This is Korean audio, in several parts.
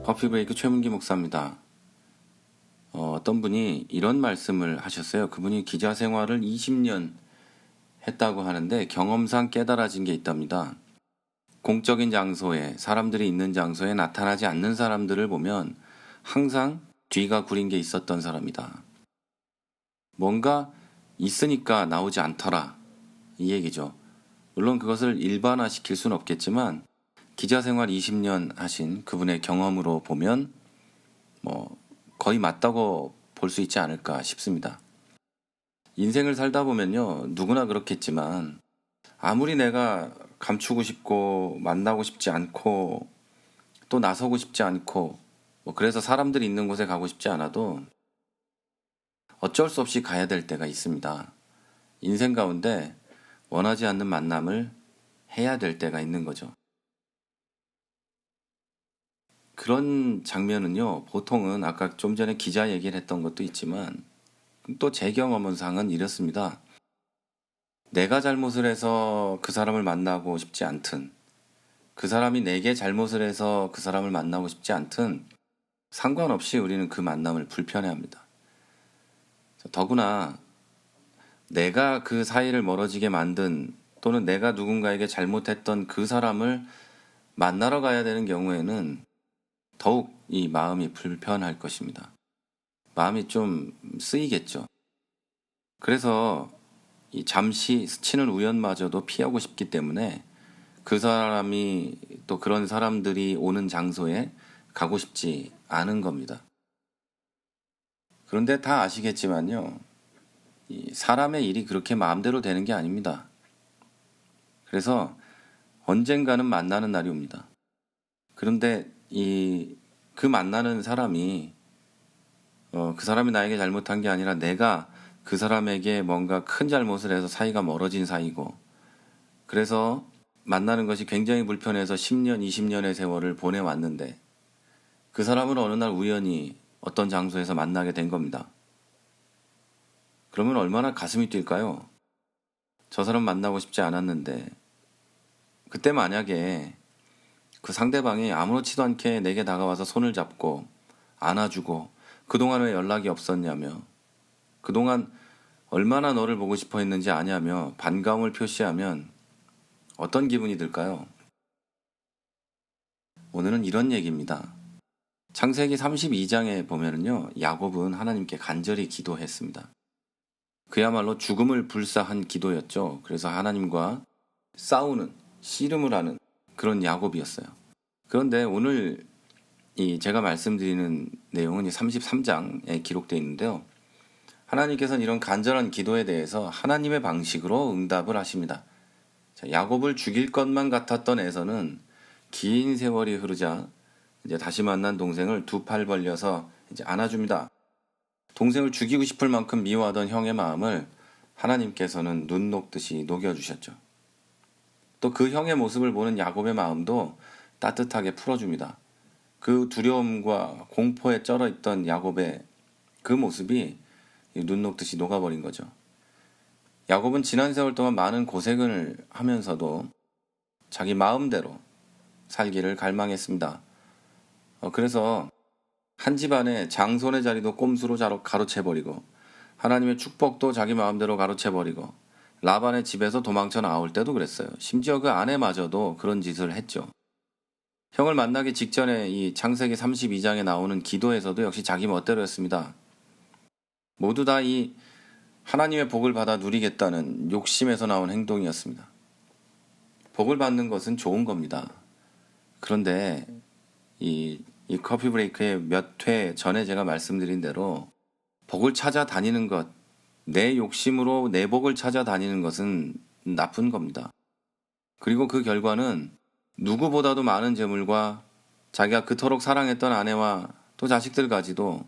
커피브레이크 최문기 목사입니다. 어떤 분이 이런 말씀을 하셨어요. 그분이 기자 생활을 20년 했다고 하는데 경험상 깨달아진 게 있답니다. 공적인 장소에, 사람들이 있는 장소에 나타나지 않는 사람들을 보면 항상 뒤가 구린 게 있었던 사람이다. 뭔가 있으니까 나오지 않더라. 이 얘기죠. 물론 그것을 일반화시킬 수는 없겠지만 기자 생활 20년 하신 그분의 경험으로 보면 거의 맞다고 볼 수 있지 않을까 싶습니다. 인생을 살다 보면요, 누구나 그렇겠지만 아무리 내가 감추고 싶고 만나고 싶지 않고 또 나서고 싶지 않고 그래서 사람들이 있는 곳에 가고 싶지 않아도 어쩔 수 없이 가야 될 때가 있습니다. 인생 가운데 원하지 않는 만남을 해야 될 때가 있는 거죠. 그런 장면은요, 보통은 아까 좀 전에 기자 얘기를 했던 것도 있지만 또 제 경험상은 이렇습니다. 내가 잘못을 해서 그 사람을 만나고 싶지 않든 그 사람이 내게 잘못을 해서 그 사람을 만나고 싶지 않든 상관없이 우리는 그 만남을 불편해합니다. 더구나 내가 그 사이를 멀어지게 만든 또는 내가 누군가에게 잘못했던 그 사람을 만나러 가야 되는 경우에는 더욱 이 마음이 불편할 것입니다. 마음이 좀 쓰이겠죠. 그래서 이 잠시 스치는 우연마저도 피하고 싶기 때문에 그 사람이 또 그런 사람들이 오는 장소에 가고 싶지 않은 겁니다. 그런데 다 아시겠지만요, 이 사람의 일이 그렇게 마음대로 되는 게 아닙니다. 그래서 언젠가는 만나는 날이 옵니다. 그런데 그 만나는 사람이 그 사람이 나에게 잘못한 게 아니라 내가 그 사람에게 뭔가 큰 잘못을 해서 사이가 멀어진 사이고, 그래서 만나는 것이 굉장히 불편해서 10년, 20년의 세월을 보내왔는데 그 사람을 어느 날 우연히 어떤 장소에서 만나게 된 겁니다. 그러면 얼마나 가슴이 뛸까요? 저 사람 만나고 싶지 않았는데 그때 만약에 그 상대방이 아무렇지도 않게 내게 다가와서 손을 잡고 안아주고 그동안 왜 연락이 없었냐며 그동안 얼마나 너를 보고 싶어 했는지 아냐며 반가움을 표시하면 어떤 기분이 들까요? 오늘은 이런 얘기입니다. 창세기 32장에 보면은요, 야곱은 하나님께 간절히 기도했습니다. 그야말로 죽음을 불사한 기도였죠. 그래서 하나님과 싸우는, 씨름을 하는 그런 야곱이었어요. 그런데 오늘 제가 말씀드리는 내용은 33장에 기록되어 있는데요. 하나님께서는 이런 간절한 기도에 대해서 하나님의 방식으로 응답을 하십니다. 자, 야곱을 죽일 것만 같았던 에서는 긴 세월이 흐르자 이제 다시 만난 동생을 두 팔 벌려서 이제 안아줍니다. 동생을 죽이고 싶을 만큼 미워하던 형의 마음을 하나님께서는 눈 녹듯이 녹여주셨죠. 또 그 형의 모습을 보는 야곱의 마음도 따뜻하게 풀어줍니다. 그 두려움과 공포에 쩔어있던 야곱의 그 모습이 눈 녹듯이 녹아버린 거죠. 야곱은 지난 세월 동안 많은 고생을 하면서도 자기 마음대로 살기를 갈망했습니다. 그래서 한 집안의 장손의 자리도 꼼수로 가로채버리고 하나님의 축복도 자기 마음대로 가로채버리고 라반의 집에서 도망쳐 나올 때도 그랬어요. 심지어 그 아내마저도 그런 짓을 했죠. 형을 만나기 직전에 이 창세기 32장에 나오는 기도에서도 역시 자기 멋대로였습니다. 모두 다 이 하나님의 복을 받아 누리겠다는 욕심에서 나온 행동이었습니다. 복을 받는 것은 좋은 겁니다. 그런데 이 커피 브레이크의 몇 회 전에 제가 말씀드린 대로 복을 찾아다니는 것, 내 욕심으로 내 복을 찾아다니는 것은 나쁜 겁니다. 그리고 그 결과는 누구보다도 많은 재물과 자기가 그토록 사랑했던 아내와 또 자식들까지도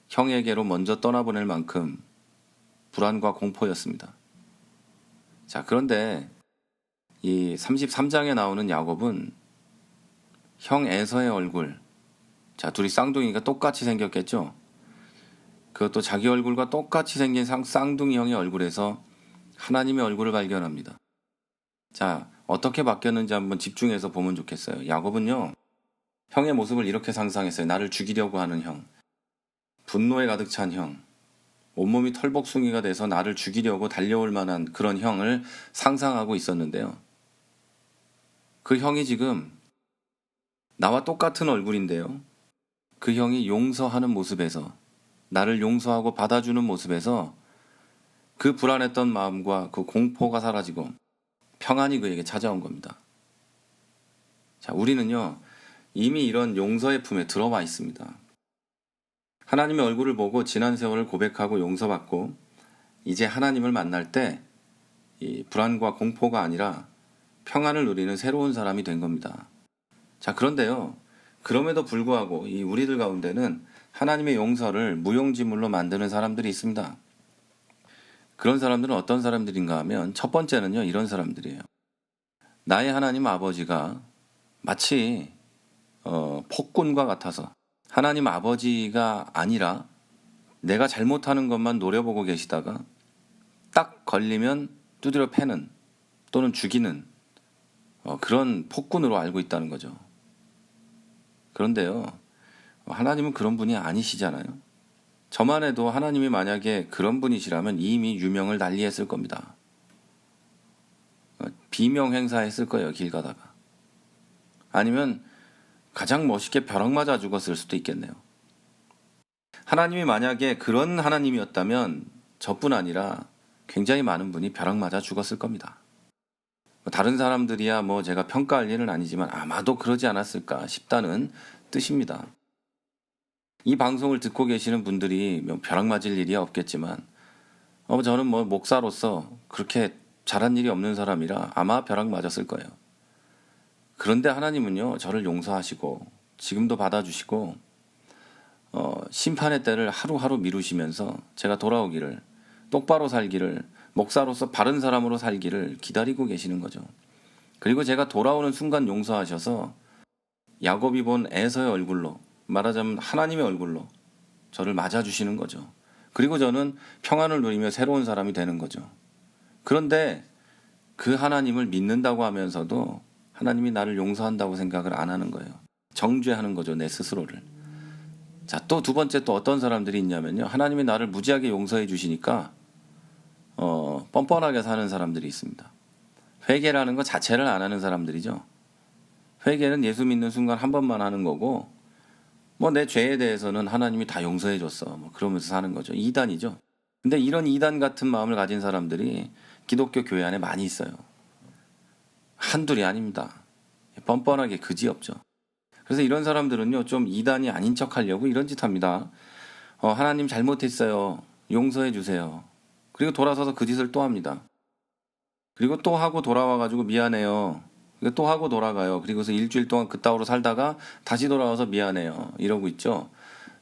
형에게로 먼저 떠나보낼 만큼 불안과 공포였습니다. 자, 그런데 이 33장에 나오는 야곱은 형 에서의 얼굴, 자, 둘이 쌍둥이가 똑같이 생겼겠죠? 그것도 자기 얼굴과 똑같이 생긴 쌍둥이 형의 얼굴에서 하나님의 얼굴을 발견합니다. 자, 어떻게 바뀌었는지 한번 집중해서 보면 좋겠어요. 야곱은요, 형의 모습을 이렇게 상상했어요. 나를 죽이려고 하는 형, 분노에 가득 찬 형, 온몸이 털복숭이가 돼서 나를 죽이려고 달려올 만한 그런 형을 상상하고 있었는데요. 그 형이 지금 나와 똑같은 얼굴인데요. 그 형이 용서하는 모습에서, 나를 용서하고 받아주는 모습에서 그 불안했던 마음과 그 공포가 사라지고 평안이 그에게 찾아온 겁니다. 자, 우리는요, 이미 이런 용서의 품에 들어와 있습니다. 하나님의 얼굴을 보고 지난 세월을 고백하고 용서받고 이제 하나님을 만날 때 이 불안과 공포가 아니라 평안을 누리는 새로운 사람이 된 겁니다. 자, 그런데요, 그럼에도 불구하고 이 우리들 가운데는 하나님의 용서를 무용지물로 만드는 사람들이 있습니다. 그런 사람들은 어떤 사람들인가 하면 첫 번째는요, 이런 사람들이에요. 나의 하나님 아버지가 마치 폭군과 같아서 하나님 아버지가 아니라 내가 잘못하는 것만 노려보고 계시다가 딱 걸리면 두드려 패는 또는 죽이는 그런 폭군으로 알고 있다는 거죠. 그런데요, 하나님은 그런 분이 아니시잖아요. 저만 해도 하나님이 만약에 그런 분이시라면 이미 유명을 달리했을 겁니다. 비명 행사했을 거예요, 길 가다가. 아니면 가장 멋있게 벼락 맞아 죽었을 수도 있겠네요. 하나님이 만약에 그런 하나님이었다면 저뿐 아니라 굉장히 많은 분이 벼락 맞아 죽었을 겁니다. 다른 사람들이야 뭐 제가 평가할 일은 아니지만 아마도 그러지 않았을까 싶다는 뜻입니다. 이 방송을 듣고 계시는 분들이 벼락 맞을 일이 없겠지만 저는 뭐 목사로서 그렇게 잘한 일이 없는 사람이라 아마 벼락 맞았을 거예요. 그런데 하나님은요, 저를 용서하시고 지금도 받아주시고 심판의 때를 하루하루 미루시면서 제가 돌아오기를, 똑바로 살기를, 목사로서 바른 사람으로 살기를 기다리고 계시는 거죠. 그리고 제가 돌아오는 순간 용서하셔서 야곱이 본 에서의 얼굴로, 말하자면 하나님의 얼굴로 저를 맞아주시는 거죠. 그리고 저는 평안을 누리며 새로운 사람이 되는 거죠. 그런데 그 하나님을 믿는다고 하면서도 하나님이 나를 용서한다고 생각을 안 하는 거예요. 정죄하는 거죠, 내 스스로를. 자, 또 두 번째 또 어떤 사람들이 있냐면요, 하나님이 나를 무지하게 용서해 주시니까 뻔뻔하게 사는 사람들이 있습니다. 회개라는 것 자체를 안 하는 사람들이죠. 회개는 예수 믿는 순간 한 번만 하는 거고, 뭐 내 죄에 대해서는 하나님이 다 용서해 줬어, 뭐 그러면서 사는 거죠. 이단이죠. 근데 이런 이단 같은 마음을 가진 사람들이 기독교 교회 안에 많이 있어요. 한둘이 아닙니다. 뻔뻔하게 그지없죠. 그래서 이런 사람들은요, 좀 이단이 아닌 척 하려고 이런 짓 합니다. 하나님 잘못했어요, 용서해 주세요. 그리고 돌아서서 그 짓을 또 합니다. 그리고 또 하고 돌아와가지고 미안해요. 그리고 또 하고 돌아가요. 그리고서 일주일 동안 그따구로 살다가 다시 돌아와서 미안해요, 이러고 있죠.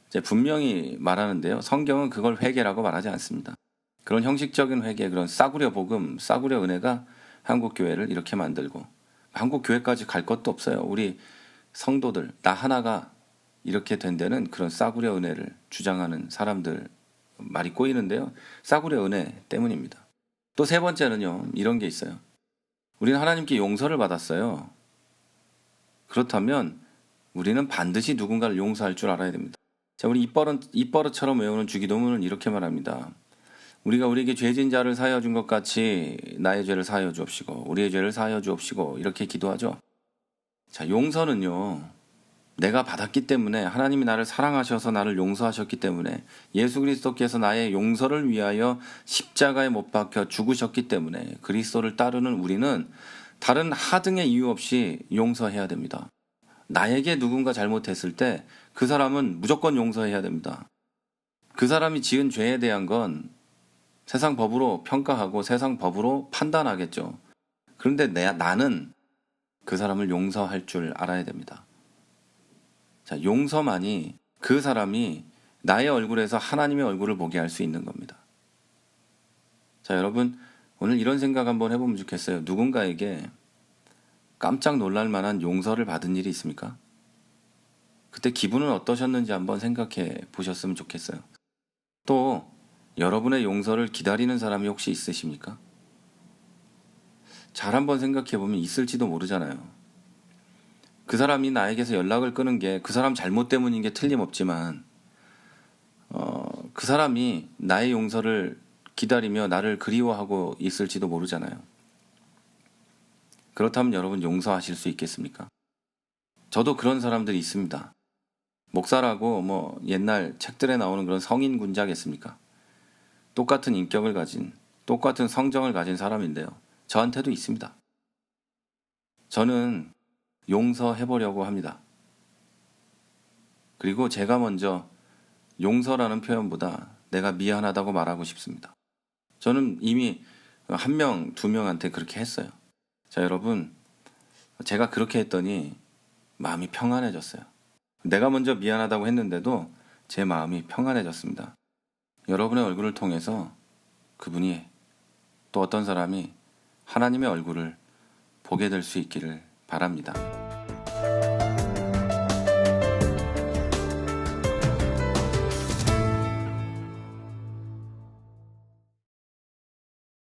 이제 분명히 말하는데요, 성경은 그걸 회개라고 말하지 않습니다. 그런 형식적인 회개, 그런 싸구려 복음, 싸구려 은혜가 한국 교회를 이렇게 만들고, 한국 교회까지 갈 것도 없어요. 우리 성도들 나 하나가 이렇게 된 데는 그런 싸구려 은혜를 주장하는 사람들 말이 꼬이는데요, 싸구려 은혜 때문입니다. 또 세 번째는요, 이런 게 있어요. 우리는 하나님께 용서를 받았어요. 그렇다면 우리는 반드시 누군가를 용서할 줄 알아야 됩니다. 자, 우리 입버릇처럼 외우는 주기도문은 이렇게 말합니다. 우리가 우리에게 죄진 자를 사하여 준 것 같이 나의 죄를 사하여 주옵시고 우리의 죄를 사하여 주옵시고, 이렇게 기도하죠. 자, 용서는요, 내가 받았기 때문에, 하나님이 나를 사랑하셔서 나를 용서하셨기 때문에, 예수 그리스도께서 나의 용서를 위하여 십자가에 못 박혀 죽으셨기 때문에 그리스도를 따르는 우리는 다른 하등의 이유 없이 용서해야 됩니다. 나에게 누군가 잘못했을 때 그 사람은 무조건 용서해야 됩니다. 그 사람이 지은 죄에 대한 건 세상 법으로 평가하고 세상 법으로 판단하겠죠. 그런데 나는 그 사람을 용서할 줄 알아야 됩니다. 자, 용서만이 그 사람이 나의 얼굴에서 하나님의 얼굴을 보게 할 수 있는 겁니다. 자, 여러분, 오늘 이런 생각 한번 해보면 좋겠어요. 누군가에게 깜짝 놀랄 만한 용서를 받은 일이 있습니까? 그때 기분은 어떠셨는지 한번 생각해 보셨으면 좋겠어요. 또 여러분의 용서를 기다리는 사람이 혹시 있으십니까? 잘 한번 생각해 보면 있을지도 모르잖아요. 그 사람이 나에게서 연락을 끊은 게 그 사람 잘못 때문인 게 틀림없지만 그 사람이 나의 용서를 기다리며 나를 그리워하고 있을지도 모르잖아요. 그렇다면 여러분 용서하실 수 있겠습니까? 저도 그런 사람들이 있습니다. 목사라고 뭐 옛날 책들에 나오는 그런 성인 군자겠습니까? 똑같은 인격을 가진, 똑같은 성정을 가진 사람인데요. 저한테도 있습니다. 저는 용서해보려고 합니다. 그리고 제가 먼저 용서라는 표현보다 내가 미안하다고 말하고 싶습니다. 저는 이미 한 명, 두 명한테 그렇게 했어요. 자, 여러분, 제가 그렇게 했더니 마음이 평안해졌어요. 내가 먼저 미안하다고 했는데도 제 마음이 평안해졌습니다. 여러분의 얼굴을 통해서 그분이 또 어떤 사람이 하나님의 얼굴을 보게 될 수 있기를 바랍니다.